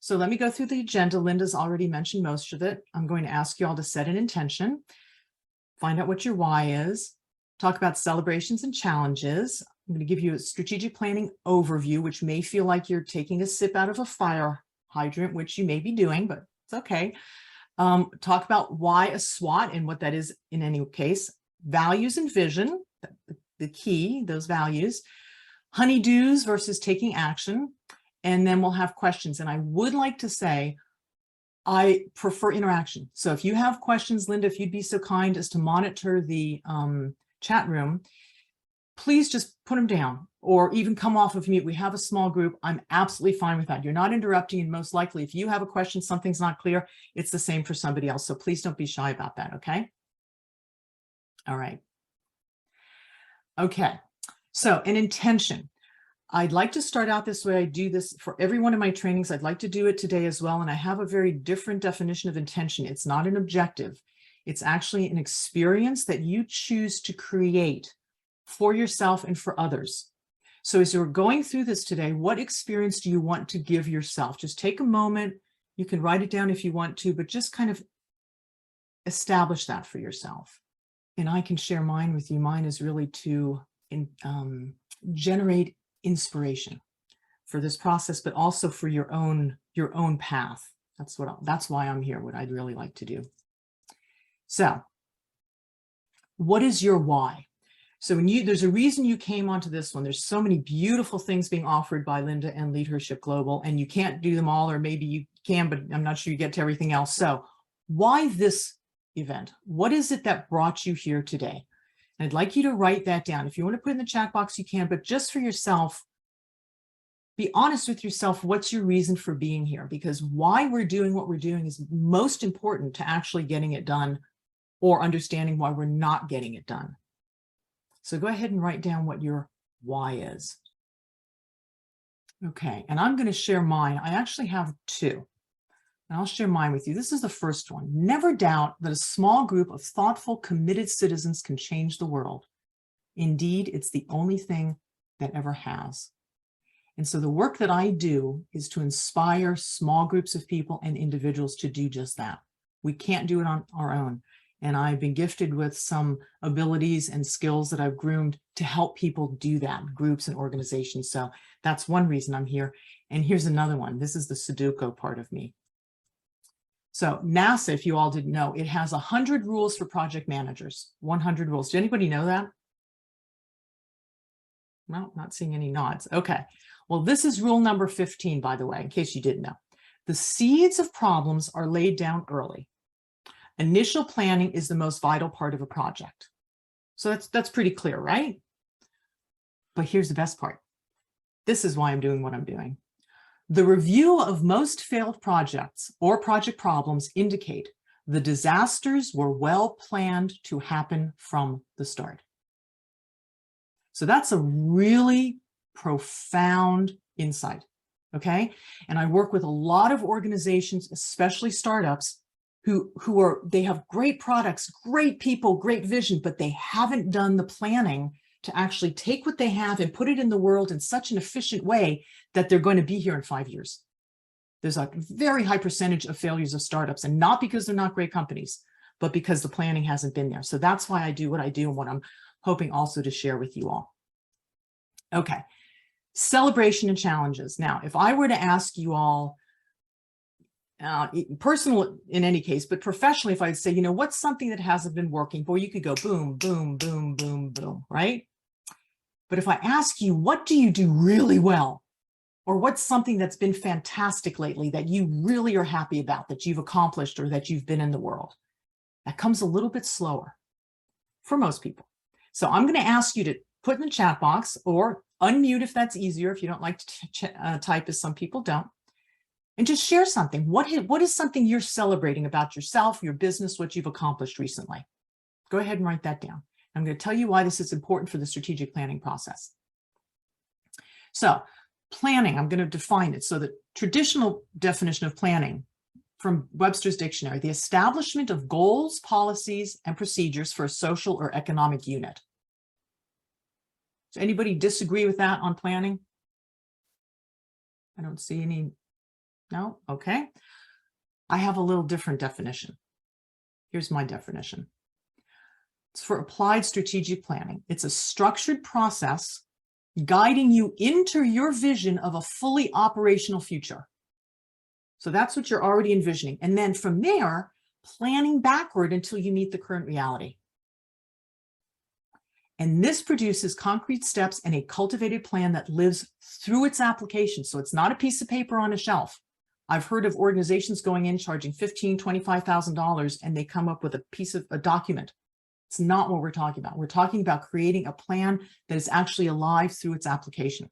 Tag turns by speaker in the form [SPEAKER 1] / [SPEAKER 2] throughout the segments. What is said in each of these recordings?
[SPEAKER 1] So let me go through the agenda. Linda's already mentioned most of it. I'm going to ask you all to set an intention, find out what your why is, talk about celebrations and challenges. I'm going to give you a strategic planning overview, which may feel like you're taking a sip out of a fire hydrant, which you may be doing, but it's okay. Talk about why a SWOT and what that is in any case, values and vision, the key, those values, honeydews versus taking action. And then we'll have questions. And I would like to say, I prefer interaction. So if you have questions, Linda, if you'd be so kind as to monitor the chat room, please just put them down or even come off of mute. We have a small group. I'm absolutely fine with that. You're not interrupting. And most likely, if you have a question, something's not clear, it's the same for somebody else. So please don't be shy about that. Okay. All right. Okay. So an intention. I'd like to start out this way. I do this for every one of my trainings. I'd like to do it today as well. And I have a very different definition of intention. It's not an objective. It's actually an experience that you choose to create for yourself and for others. So as you're going through this today, what experience do you want to give yourself? Just take a moment. You can write it down if you want to, but just kind of establish that for yourself. And I can share mine with you. Mine is really to generate inspiration for this process, but also for your own path. That's why I'm here, what I'd really like to do. So what is your why? So there's a reason you came onto this one. There's so many beautiful things being offered by Linda and Leadership Global, and you can't do them all, or maybe you can, but I'm not sure you get to everything else. So why this event? What is it that brought you here today? And I'd like you to write that down. If you want to put it in the chat box, you can, but just for yourself, be honest with yourself. What's your reason for being here? Because why we're doing what we're doing is most important to actually getting it done or understanding why we're not getting it done. So go ahead and write down what your why is. Okay, and I'm going to share mine. I actually have two. And I'll share mine with you. This is the first one. Never doubt that a small group of thoughtful, committed citizens can change the world. Indeed, it's the only thing that ever has. And so the work that I do is to inspire small groups of people and individuals to do just that. We can't do it on our own. And I've been gifted with some abilities and skills that I've groomed to help people do that, groups and organizations. So that's one reason I'm here. And here's another one. This is the Sudoku part of me. So NASA, if you all didn't know, it has 100 rules for project managers, 100 rules. Did anybody know that? Well, not seeing any nods. Okay. Well, this is rule number 15, by the way, in case you didn't know. The seeds of problems are laid down early. Initial planning is the most vital part of a project. So that's pretty clear, right? But here's the best part. This is why I'm doing what I'm doing. The review of most failed projects or project problems indicate the disasters were well planned to happen from the start. So that's a really profound insight, okay? And I work with a lot of organizations, especially startups, they have great products, great people, great vision, but they haven't done the planning to actually take what they have and put it in the world in such an efficient way that they're going to be here in 5 years. There's a very high percentage of failures of startups, and not because they're not great companies, but because the planning hasn't been there. So that's why I do what I do and what I'm hoping also to share with you all. Okay, celebration and challenges. Now, if I were to ask you all, personal in any case, but professionally, if I'd say, you know, what's something that hasn't been working? Boy, you could go boom, boom, boom, boom, boom, right? But if I ask you, what do you do really well? Or what's something that's been fantastic lately that you really are happy about, that you've accomplished or that you've been in the world? That comes a little bit slower for most people. So I'm going to ask you to put in the chat box or unmute if that's easier, if you don't like to type as some people don't, and just share something. What is something you're celebrating about yourself, your business, what you've accomplished recently? Go ahead and write that down. I'm going to tell you why this is important for the strategic planning process. So planning, I'm going to define it. So the traditional definition of planning from Webster's dictionary, the establishment of goals, policies, and procedures for a social or economic unit. Does anybody disagree with that on planning? I don't see any No? Okay. I have a little different definition. Here's my definition. It's for applied strategic planning. It's a structured process guiding you into your vision of a fully operational future. So that's what you're already envisioning. And then from there, planning backward until you meet the current reality. And this produces concrete steps and a cultivated plan that lives through its application. So it's not a piece of paper on a shelf. I've heard of organizations going in charging $15,000, $25,000, and they come up with a document. It's not what we're talking about. We're talking about creating a plan that is actually alive through its application.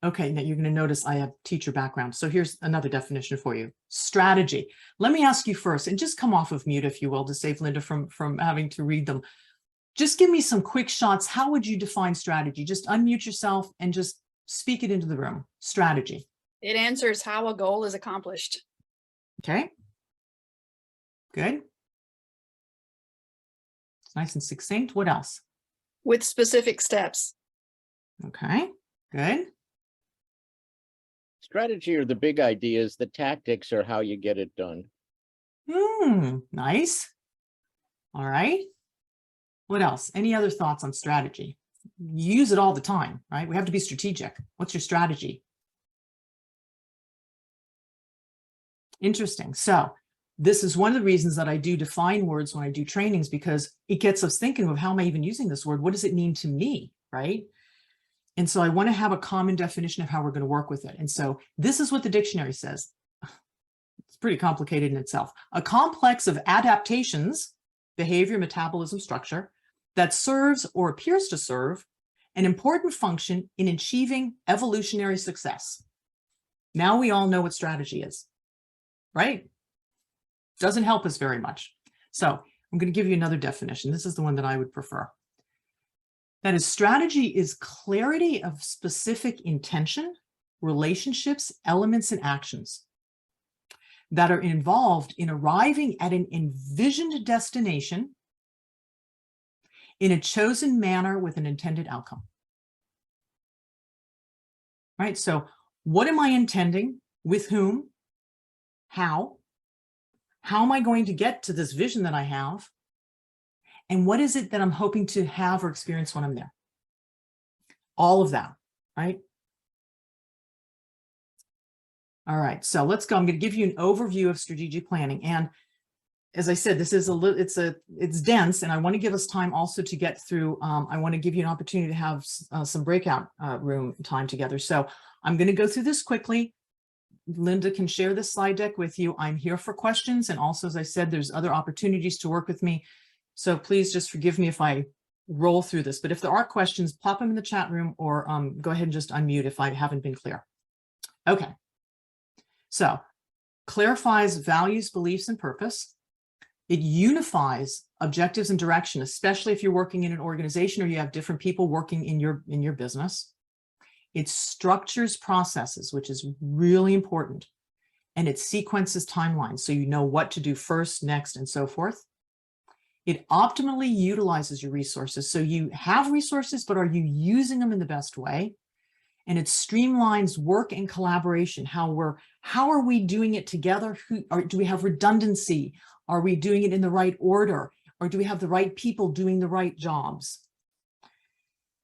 [SPEAKER 1] Okay, now you're going to notice I have teacher background. So here's another definition for you. Strategy. Let me ask you first, and just come off of mute, if you will, to save Linda from having to read them. Just give me some quick shots. How would you define strategy? Just unmute yourself and just speak it into the room. Strategy.
[SPEAKER 2] It answers how a goal is accomplished.
[SPEAKER 1] Okay. Good. It's nice and succinct. What else?
[SPEAKER 2] With specific steps.
[SPEAKER 1] Okay. Good.
[SPEAKER 3] Strategy are the big ideas. The tactics are how you get it done.
[SPEAKER 1] Nice. All right. What else? Any other thoughts on strategy? You use it all the time, right? We have to be strategic. What's your strategy? Interesting. So this is one of the reasons that I do define words when I do trainings, because it gets us thinking of how am I even using this word? What does it mean to me, right? And so I want to have a common definition of how we're going to work with it. And so this is what the dictionary says. It's pretty complicated in itself. A complex of adaptations, behavior, metabolism, structure, that serves or appears to serve an important function in achieving evolutionary success. Now we all know what strategy is, right? Doesn't help us very much. So I'm going to give you another definition. This is the one that I would prefer. That is, strategy is clarity of specific intention, relationships, elements, and actions that are involved in arriving at an envisioned destination in a chosen manner with an intended outcome. Right? So what am I intending? With whom? How? How am I going to get to this vision that I have? And what is it that I'm hoping to have or experience when I'm there? All of that, right? All right, so let's go. I'm going to give you an overview of strategic planning. And as I said, this is it's dense, and I want to give us time also to get through. I want to give you an opportunity to have some breakout room time together. So I'm going to go through this quickly. Linda can share this slide deck with you. I'm here for questions. And also, as I said, there's other opportunities to work with me. So please just forgive me if I roll through this. But if there are questions, pop them in the chat room, or go ahead and just unmute if I haven't been clear. Okay. So clarifies values, beliefs, and purpose. It unifies objectives and direction, especially if you're working in an organization or you have different people working in your business. It structures processes, which is really important. And it sequences timelines, so you know what to do first, next, and so forth. It optimally utilizes your resources. So you have resources, but are you using them in the best way? And it streamlines work and collaboration. How are we doing it together? Do we have redundancy? Are we doing it in the right order? Or do we have the right people doing the right jobs?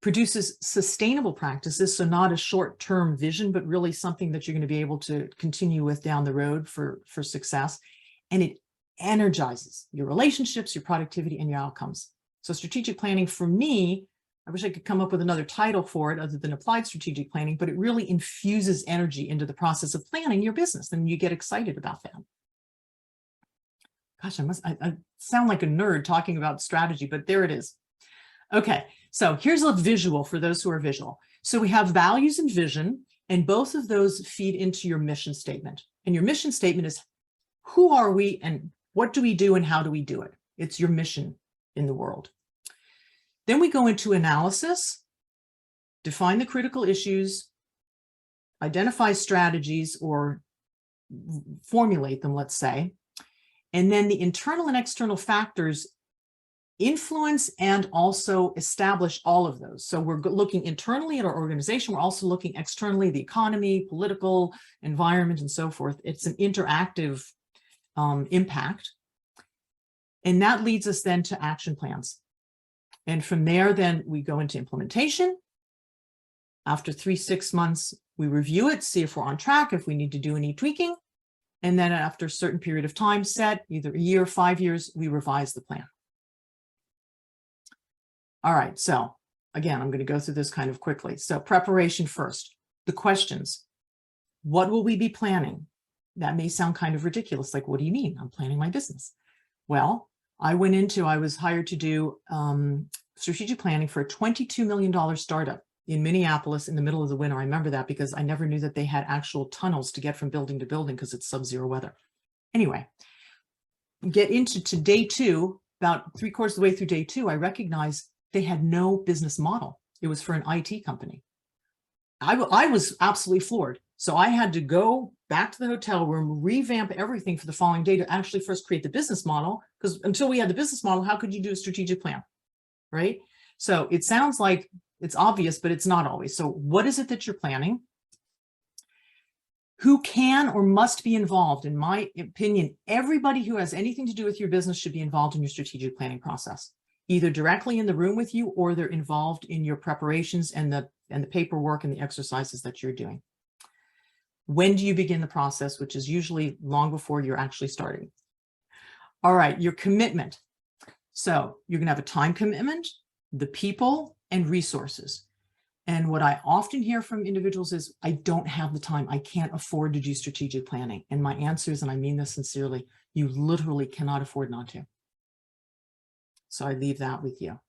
[SPEAKER 1] Produces sustainable practices, so not a short-term vision, but really something that you're going to be able to continue with down the road for success. And it energizes your relationships, your productivity, and your outcomes. So strategic planning, for me, I wish I could come up with another title for it other than applied strategic planning, but it really infuses energy into the process of planning your business, and you get excited about that. Gosh, I sound like a nerd talking about strategy, but there it is. Okay, so here's a visual for those who are visual. So we have values and vision, and both of those feed into your mission statement. And your mission statement is, who are we and what do we do and how do we do it? It's your mission in the world. Then we go into analysis, define the critical issues, identify strategies or formulate them, let's say. And then the internal and external factors influence and also establish all of those. So we're looking internally at our organization. We're also looking externally, the economy, political environment, and so forth. It's an interactive impact. And that leads us then to action plans. And from there, then we go into implementation. After 3-6 months, we review it, see if we're on track, if we need to do any tweaking. And then after a certain period of time set, either a year, 5 years, we revise the plan. All right, so again, I'm going to go through this kind of quickly. So preparation first, the questions. What will we be planning? That may sound kind of ridiculous. Like, what do you mean? I'm planning my business. Well, I was hired to do strategic planning for a $22 million startup in Minneapolis in the middle of the winter. I remember that because I never knew that they had actual tunnels to get from building to building because it's sub-zero weather. Anyway, get into day 2, about 3/4 of the way through day 2, I recognized they had no business model. It was for an IT company. I was absolutely floored. So I had to go back to the hotel room, revamp everything for the following day to actually first create the business model, because until we had the business model, how could you do a strategic plan, right? So it sounds like it's obvious, but it's not always. So what is it that you're planning? Who can or must be involved? In my opinion, everybody who has anything to do with your business should be involved in your strategic planning process, either directly in the room with you, or they're involved in your preparations and the paperwork and the exercises that you're doing. When do you begin the process, which is usually long before you're actually starting? All right, your commitment. So you're going to have a time commitment, the people, and resources. And what I often hear from individuals is, I don't have the time. I can't afford to do strategic planning. And my answer is, and I mean this sincerely, you literally cannot afford not to. So I leave that with you.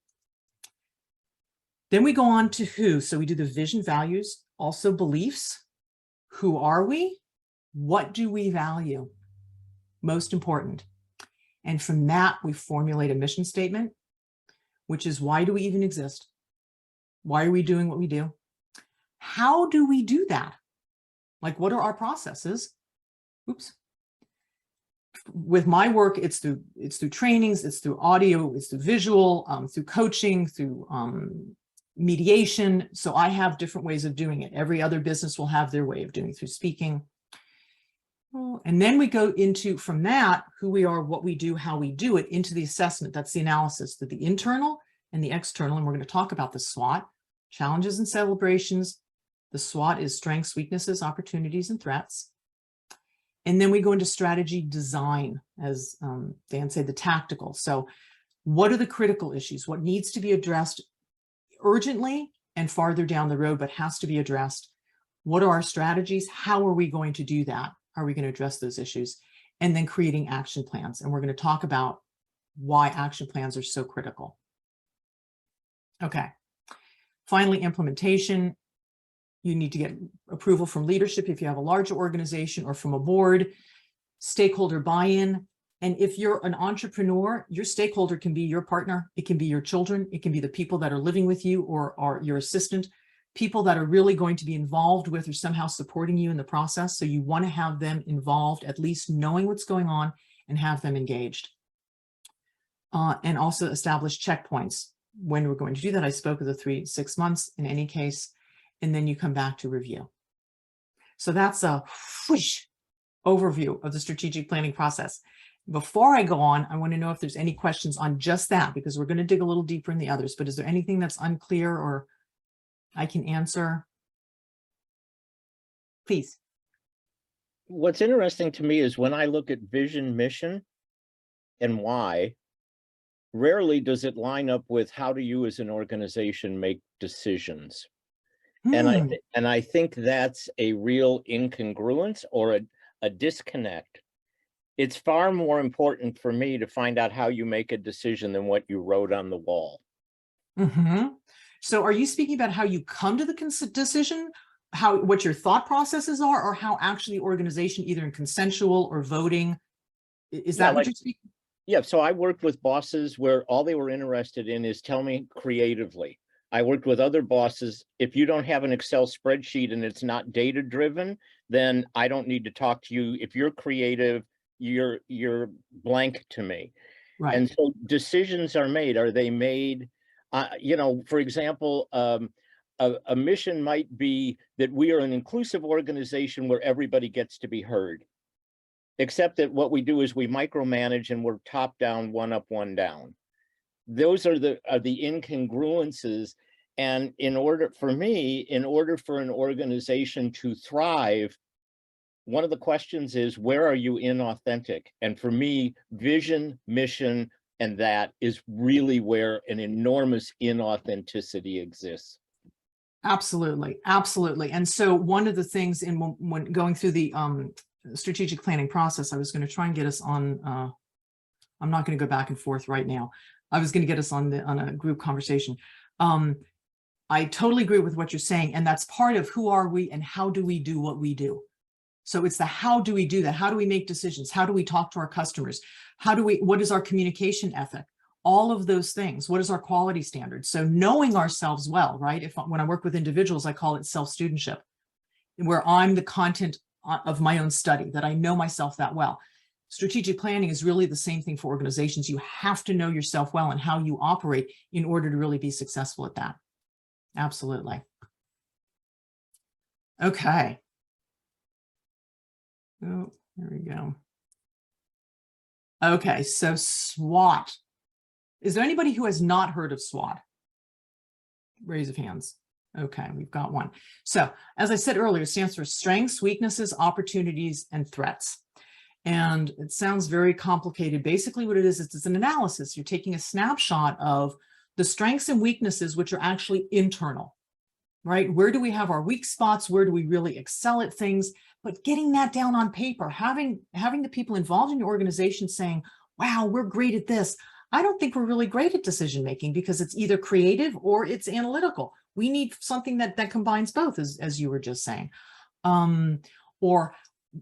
[SPEAKER 1] Then we go on to who. So we do the vision, values, also beliefs. Who are we? What do we value? Most important. And from that, we formulate a mission statement, which is, why do we even exist? Why are we doing what we do? How do we do that? Like, what are our processes? Oops. With my work, it's through trainings, it's through audio, it's through visual, through coaching, through mediation. So I have different ways of doing it. Every other business will have their way of doing it, through speaking. And then we go into, from that, who we are, what we do, how we do it, into the assessment. That's the analysis, the internal and the external. And we're going to talk about the SWOT, challenges and celebrations. The SWOT is strengths, weaknesses, opportunities, and threats. And then we go into strategy design, as Dan said, the tactical. So what are the critical issues? What needs to be addressed urgently and farther down the road, but has to be addressed? What are our strategies? How are we going to do that? How are we going to address those issues? And then creating action plans. And we're going to talk about why action plans are so critical. Okay. Finally, implementation. You need to get approval from leadership if you have a larger organization, or from a board, stakeholder buy-in. And if you're an entrepreneur, your stakeholder can be your partner. It can be your children. It can be the people that are living with you, or your assistant, people that are really going to be involved with or somehow supporting you in the process. So you want to have them involved, at least knowing what's going on, and have them engaged. And also establish checkpoints when we're going to do that. I spoke of the 3-6 months in any case, and then you come back to review. So that's a whoosh overview of the strategic planning process. Before I go on, I want to know if there's any questions on just that, because we're going to dig a little deeper in the others. But is there anything that's unclear or I can answer? Please.
[SPEAKER 3] What's interesting to me is when I look at vision, mission, and why, rarely does it line up with how do you as an organization make decisions. And I think that's a real incongruence, or a disconnect. It's far more important for me to find out how you make a decision than what you wrote on the wall.
[SPEAKER 1] So are you speaking about how you come to the decision, what your thought processes are, or how actually the organization, either in consensual or voting? Is that what you're speaking?
[SPEAKER 3] Yeah, so I worked with bosses where all they were interested in is tell me creatively. I worked with other bosses, if you don't have an Excel spreadsheet and it's not data driven, then I don't need to talk to you. If you're creative, you're blank to me.
[SPEAKER 1] Right.
[SPEAKER 3] And so decisions are made. Are they made, you know, for example, a mission might be that we are an inclusive organization where everybody gets to be heard, except that what we do is we micromanage and we're top down, one up, one down. Those are the incongruences. And in order for an organization to thrive, one of the questions is, where are you inauthentic? And for me, vision, mission, and that is really where an enormous inauthenticity exists.
[SPEAKER 1] Absolutely. Absolutely. And so one of the things when going through the strategic planning process, I was going to try and get us on, I'm not going to go back and forth right now. I was going to get us on a group conversation. I totally agree with what you're saying. And that's part of who are we and how do we do what we do? So it's the how do we do that? How do we make decisions? How do we talk to our customers? What is our communication ethic? All of those things. What is our quality standards? So knowing ourselves well, right? When I work with individuals, I call it self-studentship, where I'm the content of my own study, that I know myself that well. Strategic planning is really the same thing for organizations. You have to know yourself well and how you operate in order to really be successful at that. Absolutely. Okay. Oh, there we go. Okay, so SWOT. Is there anybody who has not heard of SWOT? Raise of hands. Okay, we've got one. So as I said earlier, it stands for strengths, weaknesses, opportunities, and threats. And it sounds very complicated. Basically what it is, it's an analysis. You're taking a snapshot of the strengths and weaknesses, which are actually internal, right? Where do we have our weak spots? Where do we really excel at things? But getting that down on paper, having the people involved in your organization saying, wow, we're great at this. I don't think we're really great at decision making because it's either creative or it's analytical. We need something that combines both, as you were just saying. Or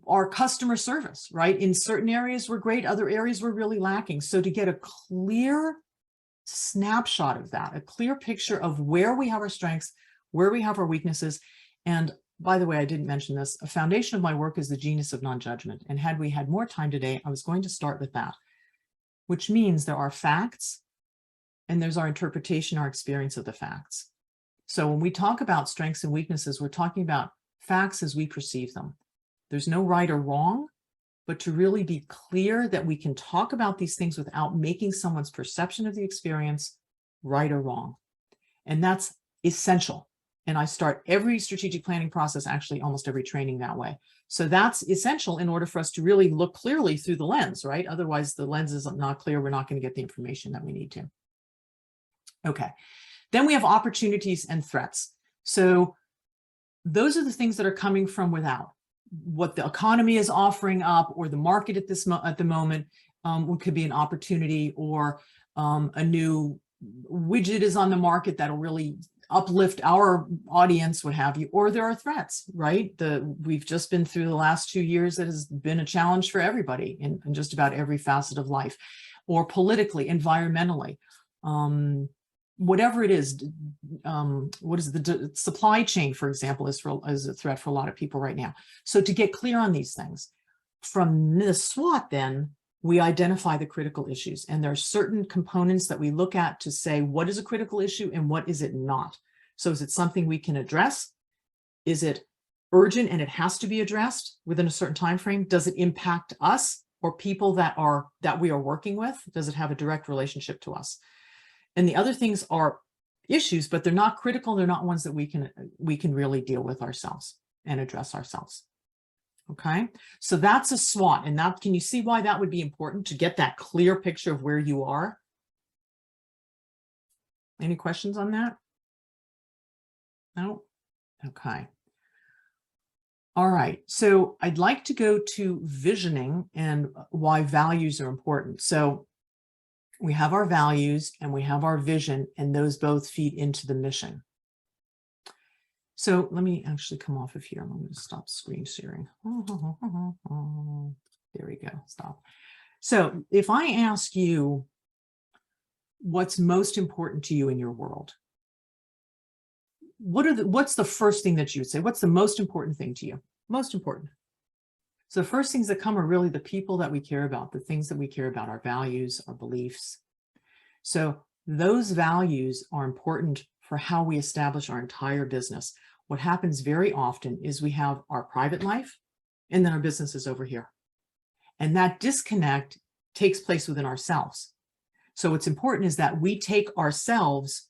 [SPEAKER 1] our customer service, right? In certain areas we're great, other areas we're really lacking. So to get a clear snapshot of that, a clear picture of where we have our strengths, where we have our weaknesses. And by the way, I didn't mention this, a foundation of my work is the genius of non-judgment. And had we had more time today, I was going to start with that, which means there are facts and there's our interpretation, our experience of the facts. So when we talk about strengths and weaknesses, we're talking about facts as we perceive them. There's no right or wrong, but to really be clear that we can talk about these things without making someone's perception of the experience right or wrong. And that's essential. And I start every strategic planning process, actually almost every training that way. So that's essential in order for us to really look clearly through the lens, right? Otherwise the lens is not clear. We're not going to get the information that we need to. Okay. Then we have opportunities and threats. So those are the things that are coming from without. What the economy is offering up, or the market at the moment, could be an opportunity, or a new widget is on the market that'll really uplift our audience, what have you, or there are threats, right? We've just been through the last 2 years that has been a challenge for everybody in just about every facet of life, or politically, environmentally, whatever it is. What is the supply chain, for example, is a threat for a lot of people right now. So to get clear on these things, from the SWOT, then we identify the critical issues, and there are certain components that we look at to say what is a critical issue and what is it not. So is it something we can address? Is it urgent and it has to be addressed within a certain time frame? Does it impact us or people that we are working with? Does it have a direct relationship to us? And the other things are issues, but they're not critical. They're not ones that we can really deal with ourselves and address ourselves. Okay, so that's a SWOT. And that, can you see why that would be important, to get that clear picture of where you are? Any questions on that? No? Okay. All right, so I'd like to go to visioning and why values are important. So we have our values and we have our vision, and those both feed into the mission. So let me actually come off of here. I'm going to stop screen sharing. There we go. Stop. So if I ask you what's most important to you in your world, what's the first thing that you would say? What's the most important thing to you? Most important. So the first things that come are really the people that we care about, the things that we care about, our values, our beliefs. So those values are important for how we establish our entire business. What happens very often is we have our private life and then our business is over here. And that disconnect takes place within ourselves. So what's important is that we take ourselves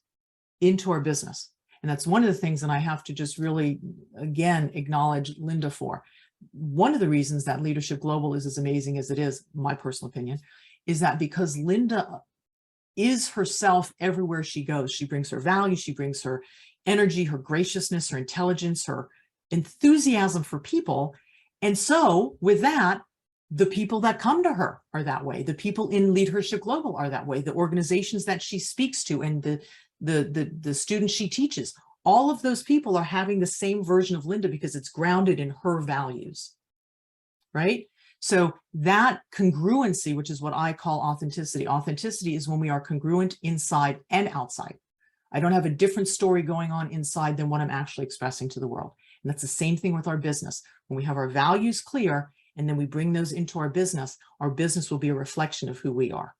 [SPEAKER 1] into our business. And that's one of the things that I have to just really, again, acknowledge Linda for. One of the reasons that Leadership Global is as amazing as it is, my personal opinion, is that because Linda is herself everywhere she goes. She brings her values, she brings her energy, her graciousness, her intelligence, her enthusiasm for people. And so with that, the people that come to her are that way. The people in Leadership Global are that way. The organizations that she speaks to and the students she teaches, all of those people are having the same version of Linda because it's grounded in her values, right? So that congruency, which is what I call authenticity. Authenticity is when we are congruent inside and outside. I don't have a different story going on inside than what I'm actually expressing to the world. And that's the same thing with our business. When we have our values clear and then we bring those into our business will be a reflection of who we are,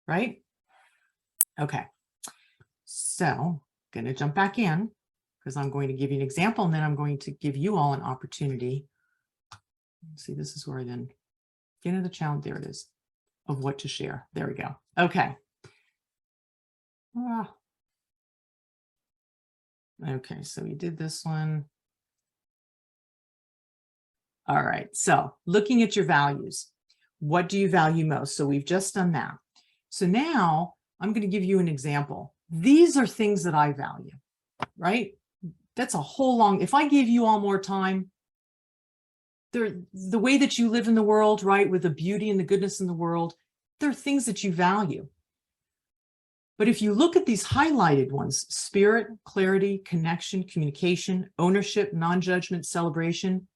[SPEAKER 1] right? Okay. So I'm going to jump back in because I'm going to give you an example and then I'm going to give you all an opportunity. Let's see, this is where I then get into the challenge. There it is, of what to share. There we go. Okay. Okay, so we did this one. All right, so looking at your values, what do you value most? So we've just done that. So now I'm going to give you an example. These are things that I value, right? That's a whole long, if I gave you all more time, the way that you live in the world, right, with the beauty and the goodness in the world, there are things that you value. But if you look at these highlighted ones, spirit, clarity, connection, communication, ownership, non-judgment, celebration,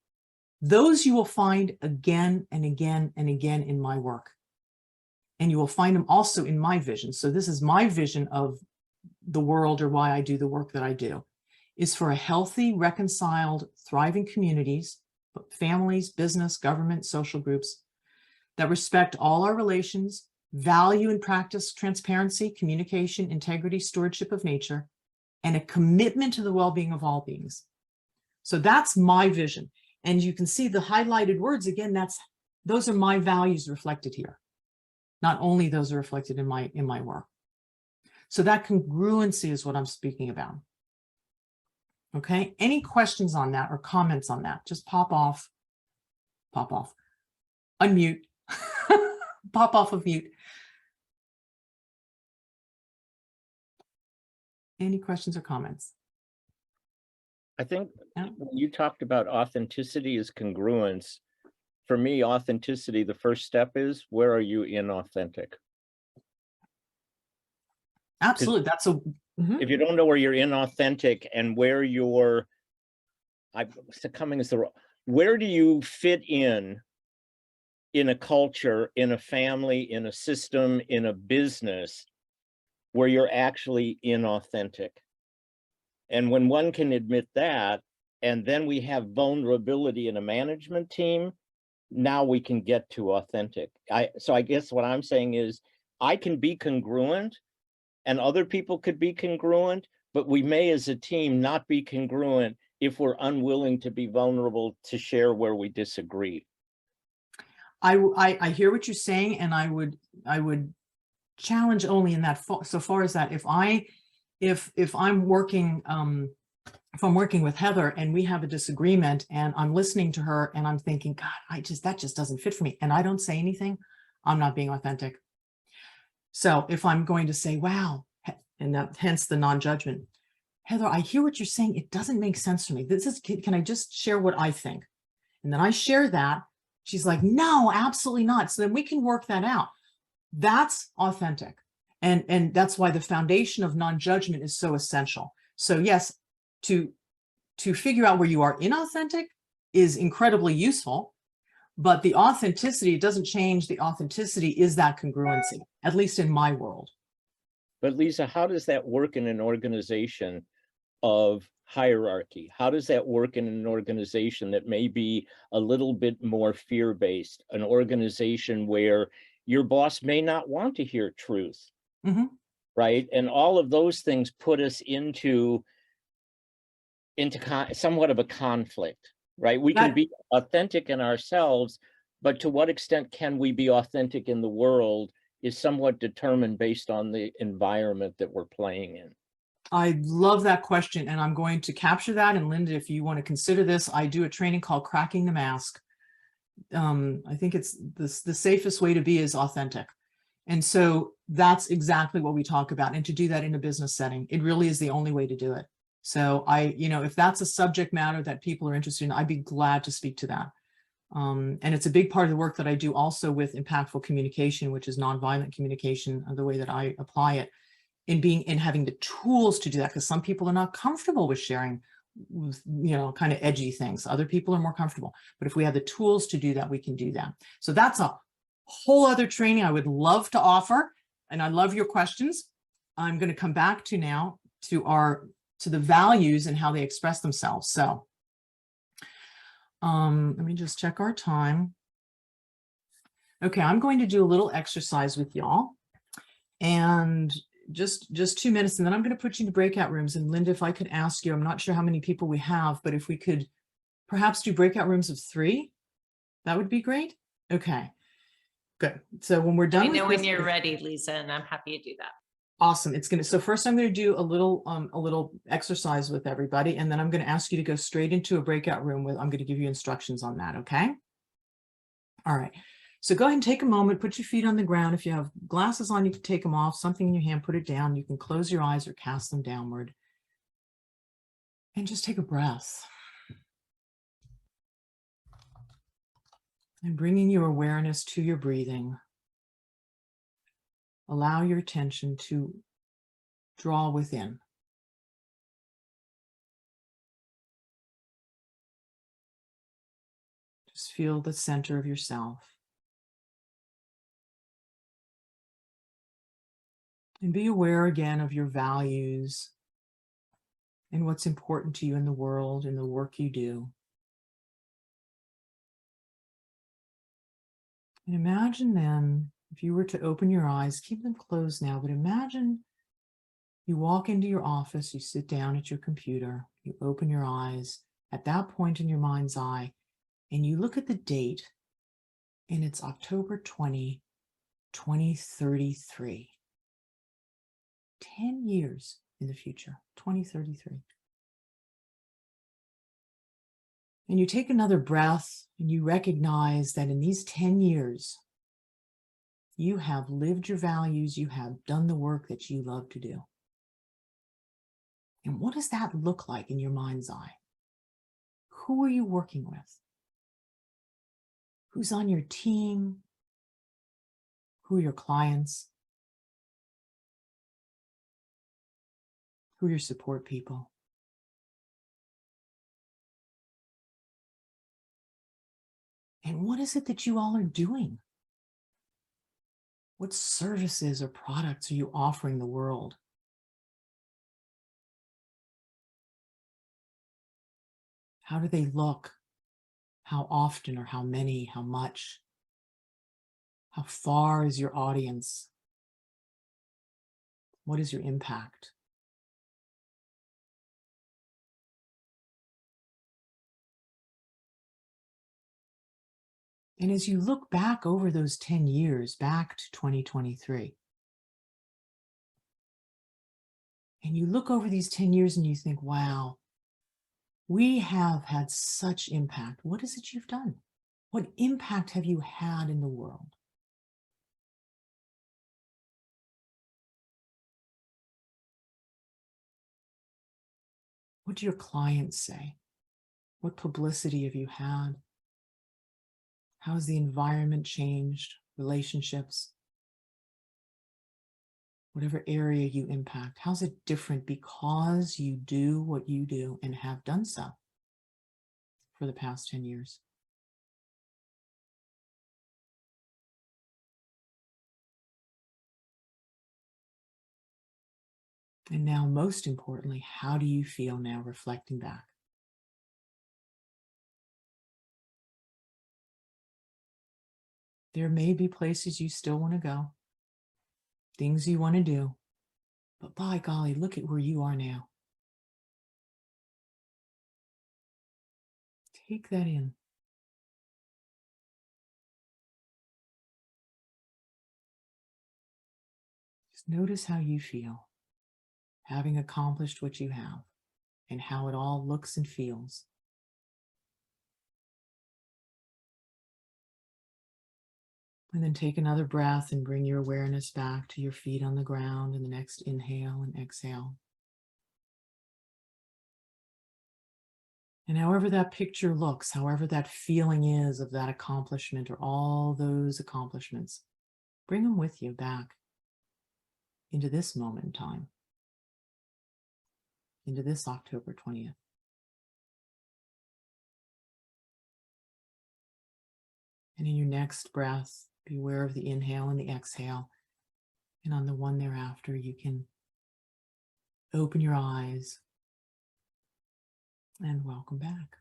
[SPEAKER 1] those you will find again and again and again in my work. And you will find them also in my vision. So this is my vision of the world, or why I do the work that I do, is for a healthy, reconciled, thriving communities, families, business, government, social groups that respect all our relations, value and practice transparency, communication, integrity, stewardship of nature, and a commitment to the well-being of all beings. So that's my vision. And you can see the highlighted words again, those are my values reflected here. Not only those are reflected in my work. So that congruency is what I'm speaking about. Okay, any questions on that or comments on that? Just pop off, unmute, pop off of mute. Any questions or comments?
[SPEAKER 3] I think
[SPEAKER 1] Yeah.
[SPEAKER 3] when you talked about authenticity as congruence, for me, authenticity, the first step is, where are you inauthentic?
[SPEAKER 1] Absolutely, that's a,
[SPEAKER 3] if you don't know where you're inauthentic and where you're, succumbing is the wrong, where do you fit in a culture, in a family, in a system, in a business, where you're actually inauthentic? And when one can admit that, and then we have vulnerability in a management team, now we can get to authentic. So I guess what I'm saying is, I can be congruent and other people could be congruent, but we may as a team not be congruent if we're unwilling to be vulnerable to share where we disagree.
[SPEAKER 1] I hear what you're saying, and I would challenge only in that so far as that if I'm working with Heather and we have a disagreement and I'm listening to her and I'm thinking, God, that just doesn't fit for me, and I don't say anything, I'm not being authentic. So if I'm going to say, wow, and that hence the non-judgment, Heather, I hear what you're saying, it doesn't make sense to me. Can I just share what I think? And then I share that. She's like, no, absolutely not. So then we can work that out. That's authentic. And that's why the foundation of non-judgment is so essential. So yes, to figure out where you are inauthentic is incredibly useful, but the authenticity, it doesn't change. The authenticity is that congruency, at least in my world.
[SPEAKER 3] But Leeza, how does that work in an organization of hierarchy? How does that work in an organization that may be a little bit more fear-based, an organization where your boss may not want to hear truth,
[SPEAKER 1] Mhm.
[SPEAKER 3] right? And all of those things put us into somewhat of a conflict, right? We can
[SPEAKER 1] That
[SPEAKER 3] be authentic in ourselves, but to what extent can we be authentic in the world is somewhat determined based on the environment that we're playing in.
[SPEAKER 1] I love that question, and I'm going to capture that. And Linda, if you want to consider this, I do a training called Cracking the Mask. I think it's the safest way to be is authentic. And so that's exactly what we talk about. And to do that in a business setting, it really is the only way to do it. So if that's a subject matter that people are interested in, I'd be glad to speak to that. And it's a big part of the work that I do also with impactful communication, which is nonviolent communication, the way that I apply it, in having the tools to do that, because some people are not comfortable with sharing, kind of edgy things. Other people are more comfortable. But if we have the tools to do that, we can do that. So that's a whole other training I would love to offer. And I love your questions. I'm going to come back to now to the values and how they express themselves. So let me just check our time. Okay, I'm going to do a little exercise with y'all. And just 2 minutes, and then I'm going to put you in the breakout rooms. And Linda, if I could ask you, I'm not sure how many people we have, but if we could perhaps do breakout rooms of 3, that would be great. Okay, good. So when we're done,
[SPEAKER 4] I know when you're ready, Leeza, and I'm happy to do that.
[SPEAKER 1] Awesome. So first I'm going to do a little exercise with everybody, and then I'm going to ask you to go straight into a breakout room I'm going to give you instructions on that. Okay. All right. So go ahead and take a moment, put your feet on the ground. If you have glasses on, you can take them off, something in your hand, put it down. You can close your eyes or cast them downward. And just take a breath. And bringing your awareness to your breathing, allow your attention to draw within. Just feel the center of yourself. And be aware again of your values and what's important to you in the world and the work you do. And imagine then, if you were to open your eyes, keep them closed now, but imagine you walk into your office, you sit down at your computer, you open your eyes at that point in your mind's eye, and you look at the date, and it's October 20, 2033. 10 years in the future, 2033. And you take another breath and you recognize that in these 10 years, you have lived your values, you have done the work that you love to do. And what does that look like in your mind's eye? Who are you working with? Who's on your team? Who are your clients? Who are your support people? And what is it that you all are doing? What services or products are you offering the world? How do they look? How often or how many? How much? How far is your audience? What is your impact? And as you look back over those 10 years, back to 2023, and you look over these 10 years and you think, wow, we have had such impact. What is it you've done? What impact have you had in the world? What do your clients say? What publicity have you had? How has the environment changed? Relationships? Whatever area you impact, how's it different because you do what you do and have done so for the past 10 years? And now, most importantly, how do you feel now reflecting back? There may be places you still want to go, things you want to do, but by golly, look at where you are now. Take that in. Just notice how you feel, having accomplished what you have, and how it all looks and feels. And then take another breath and bring your awareness back to your feet on the ground in the next inhale and exhale. And however that picture looks, however that feeling is of that accomplishment or all those accomplishments, bring them with you back into this moment in time, into this October 20th. And in your next breath, be aware of the inhale and the exhale. And on the one thereafter, you can open your eyes and welcome back.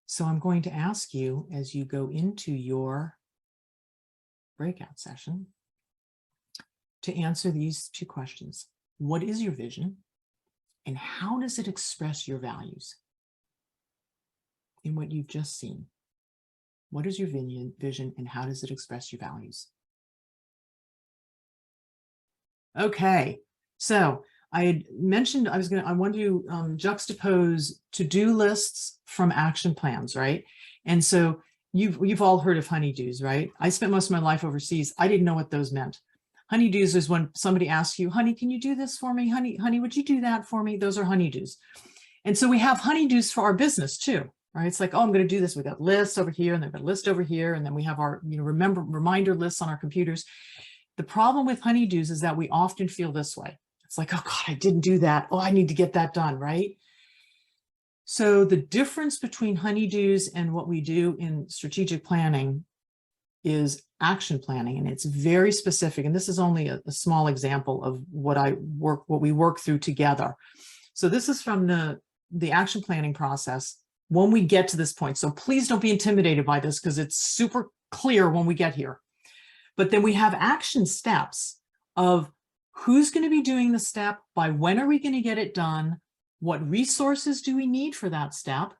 [SPEAKER 1] So I'm going to ask you, as you go into your breakout session, to answer these two questions. What is your vision? And how does it express your values in what you've just seen? What is your vision and how does it express your values? Okay, so I had mentioned I want to juxtapose to-do lists from action plans, right? And so you've all heard of honeydews, right? I spent most of my life overseas. I didn't know what those meant. Honeydews is when somebody asks you, honey, can you do this for me? Honey, would you do that for me? Those are honeydews. And so we have honeydews for our business too, right? It's like, oh, I'm going to do this. We got lists over here and then a list over here. And then we have our, reminder lists on our computers. The problem with honeydews is that we often feel this way. It's like, oh God, I didn't do that. Oh, I need to get that done, right? So the difference between honeydews and what we do in strategic planning is action planning, and it's very specific. And this is only a small example of what we work through together. So this is from the action planning process when we get to this point. So please don't be intimidated by this because it's super clear when we get here. But then we have action steps of who's going to be doing the step, by when are we going to get it done, what resources do we need for that step,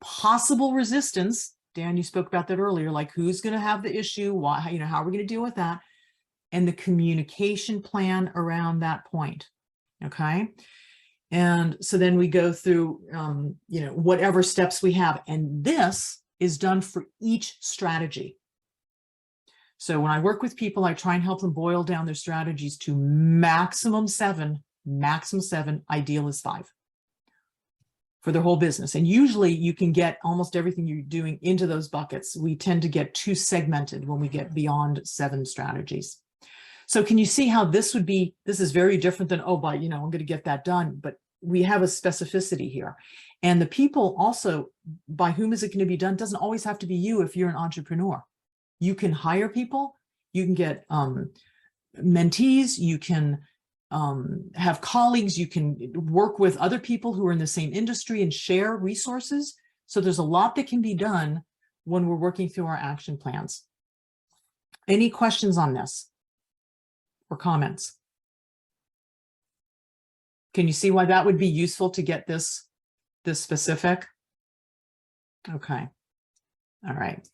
[SPEAKER 1] possible resistance. Dan, you spoke about that earlier, like who's going to have the issue, why, how are we going to deal with that, and the communication plan around that point. Okay. And so then we go through, whatever steps we have. And this is done for each strategy. So when I work with people, I try and help them boil down their strategies to maximum seven, ideal is 5 for their whole business. And usually you can get almost everything you're doing into those buckets. We tend to get too segmented when we get beyond 7 strategies. So can you see how this is very different than, I'm going to get that done, but we have a specificity here. And the people also, by whom is it going to be done, doesn't always have to be you if you're an entrepreneur. You can hire people, you can get mentees, you can have colleagues, you can work with other people who are in the same industry and share resources. So there's a lot that can be done when we're working through our action plans. Any questions on this or comments? Can you see why that would be useful to get this specific? Okay. All right.